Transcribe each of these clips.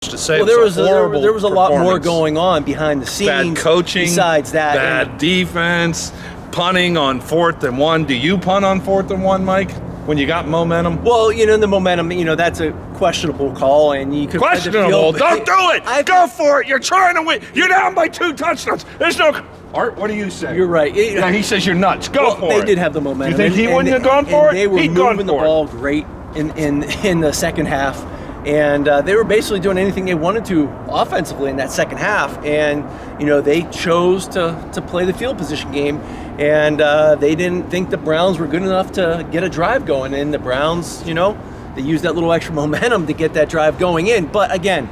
to say. Well, there was a lot more going on behind the scenes. Bad coaching. Besides that, bad defense, punting on 4th and 1. Do you punt on 4th and 1, Mike? When you got momentum? Well, the momentum, that's a questionable call, and you could questionable. Don't do it. Go for it. You're trying to win. You're down by 2 touchdowns. There's no. Art, what do you say? You're right. Yeah, he says you're nuts. Go for it. They did have the momentum. You think he wouldn't have gone for it? They were moving the ball great in the second half, and they were basically doing anything they wanted to offensively in that second half. And they chose to play the field position game, and they didn't think the Browns were good enough to get a drive going. And the Browns, they used that little extra momentum to get that drive going in. But again,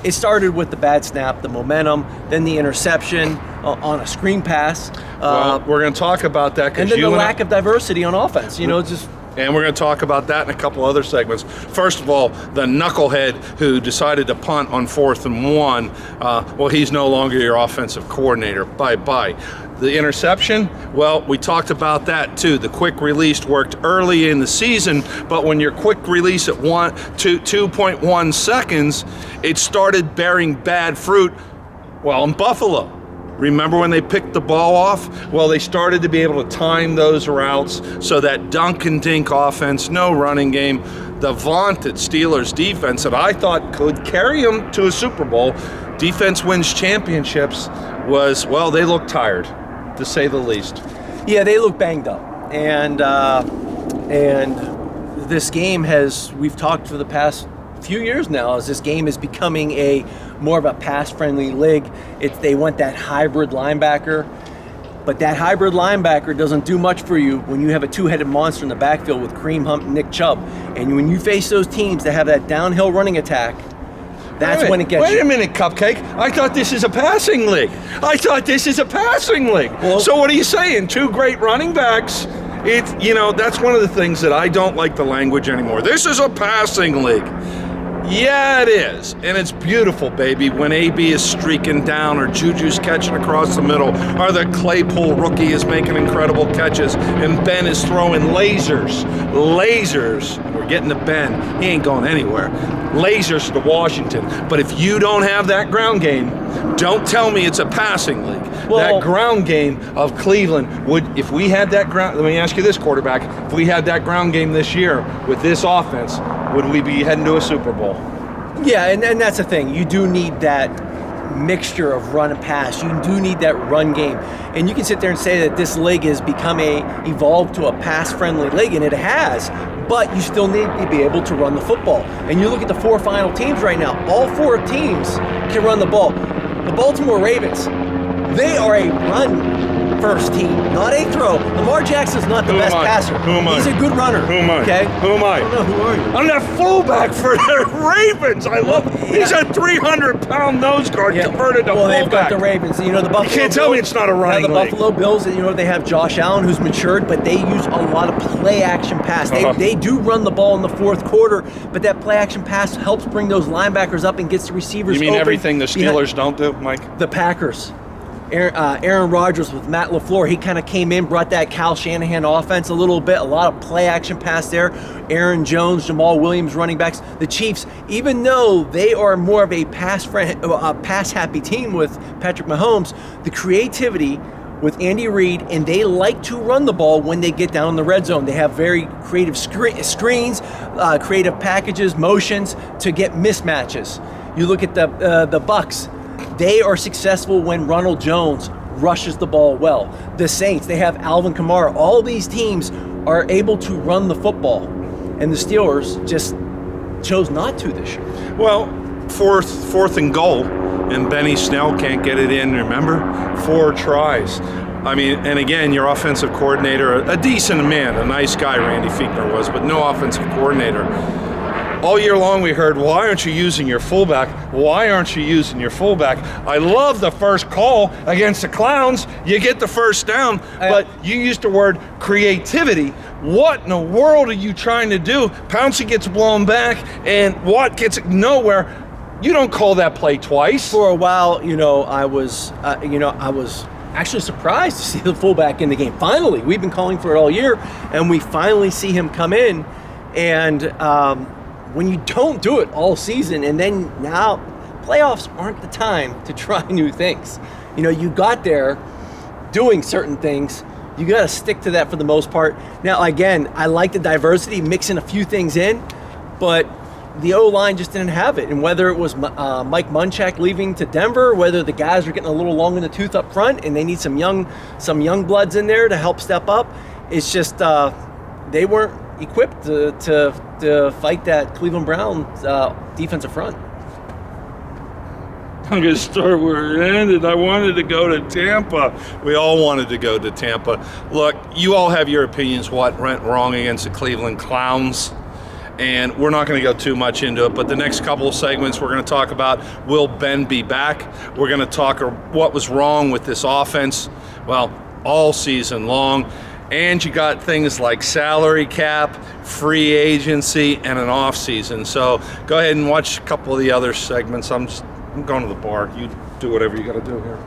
it started with the bad snap, the momentum, then the interception on a screen pass. Well, we're going to talk about that. And then the lack of diversity on offense, And we're going to talk about that in a couple other segments. First of all, the knucklehead who decided to punt on 4th and 1, he's no longer your offensive coordinator. Bye-bye. The interception, well, we talked about that too. The quick release worked early in the season, but when your quick release at 2.1 seconds, it started bearing bad fruit, in Buffalo. Remember when they picked the ball off? Well, they started to be able to time those routes so that dunk and dink offense, no running game, the vaunted Steelers defense that I thought could carry them to a Super Bowl, defense wins championships, they look tired, to say the least. Yeah, they look banged up. And this game we've talked for the past few years now, as this game is becoming more of a pass-friendly league. They want that hybrid linebacker, but that hybrid linebacker doesn't do much for you when you have a two-headed monster in the backfield with Kareem Hunt and Nick Chubb. And when you face those teams that have that downhill running attack, that's when it gets you. Wait a minute, Cupcake. I thought this is a passing league. Well, so what are you saying? 2 great running backs. That's one of the things that I don't like the language anymore. This is a passing league. Yeah, it is. And it's beautiful, baby, when AB is streaking down or Juju's catching across the middle or the Claypool rookie is making incredible catches and Ben is throwing lasers. We're getting to Ben. He ain't going anywhere. Lasers to Washington. But if you don't have that ground game, don't tell me it's a passing league. That ground game of Cleveland if we had that ground, let me ask you this, quarterback, if we had that ground game this year with this offense, would we be heading to a Super Bowl? Yeah, and that's the thing. You do need that mixture of run and pass. You do need that run game. And you can sit there and say that this league has evolved to a pass-friendly league, and it has, but you still need to be able to run the football. And you look at the 4 final teams right now, all 4 teams can run the ball. The Baltimore Ravens, they are a run-first team, not a throw. Lamar Jackson's not the best passer. Who am I? He's a good runner. Who am I? Okay? Who am I? I don't know. Who are you? I'm that fullback for the Ravens. I love him. He's a 300-pound nose guard converted to fullback. Well, they've got the Ravens. The Buffalo. You can't tell me it's not a running league. The Buffalo Bills, they have Josh Allen, who's matured, but they use a lot of play-action pass. They do run the ball in the 4th quarter, but that play-action pass helps bring those linebackers up and gets the receivers open. You mean everything the Steelers don't do, Mike? The Packers. Aaron Rodgers with Matt LaFleur, he kind of came in, brought that Kyle Shanahan offense a little bit, a lot of play-action pass there. Aaron Jones, Jamal Williams, running backs. The Chiefs, even though they are more of a pass-happy team with Patrick Mahomes, the creativity with Andy Reid, and they like to run the ball when they get down in the red zone. They have very creative screens, creative packages, motions to get mismatches. You look at the Bucks. They are successful when Ronald Jones rushes the ball well. The Saints, they have Alvin Kamara. All these teams are able to run the football, and the Steelers just chose not to this year. Well, fourth and goal, and Benny Snell can't get it in, remember? 4 tries. I mean, and again, your offensive coordinator, a decent man, a nice guy Randy Fichtner was, but no offensive coordinator. All year long we heard, why aren't you using your fullback? Why aren't you using your fullback? I love the first call against the Clowns. You get the first down, but you used the word creativity. What in the world are you trying to do? Pouncey gets blown back, and Watt gets nowhere. You don't call that play twice. For a while, I was actually surprised to see the fullback in the game. Finally, we've been calling for it all year, and we finally see him come in, and when you don't do it all season, and then now playoffs aren't the time to try new things. You know, you got there doing certain things. You got to stick to that for the most part. Now, again, I like the diversity, mixing a few things in, but the O-line just didn't have it. And whether it was Mike Munchak leaving to Denver, whether the guys are getting a little long in the tooth up front and they need some young bloods in there to help step up, it's just they weren't equipped to fight that Cleveland Browns defensive front. I'm going to start where it ended. I wanted to go to Tampa. We all wanted to go to Tampa. Look, you all have your opinions what went wrong against the Cleveland Clowns, and we're not going to go too much into it, but the next couple of segments we're going to talk about, will Ben be back? We're going to talk what was wrong with this offense, well, all season long. And you got things like salary cap, free agency, and an off season. So go ahead and watch a couple of the other segments. I'm going to the bar. You do whatever you got to do here.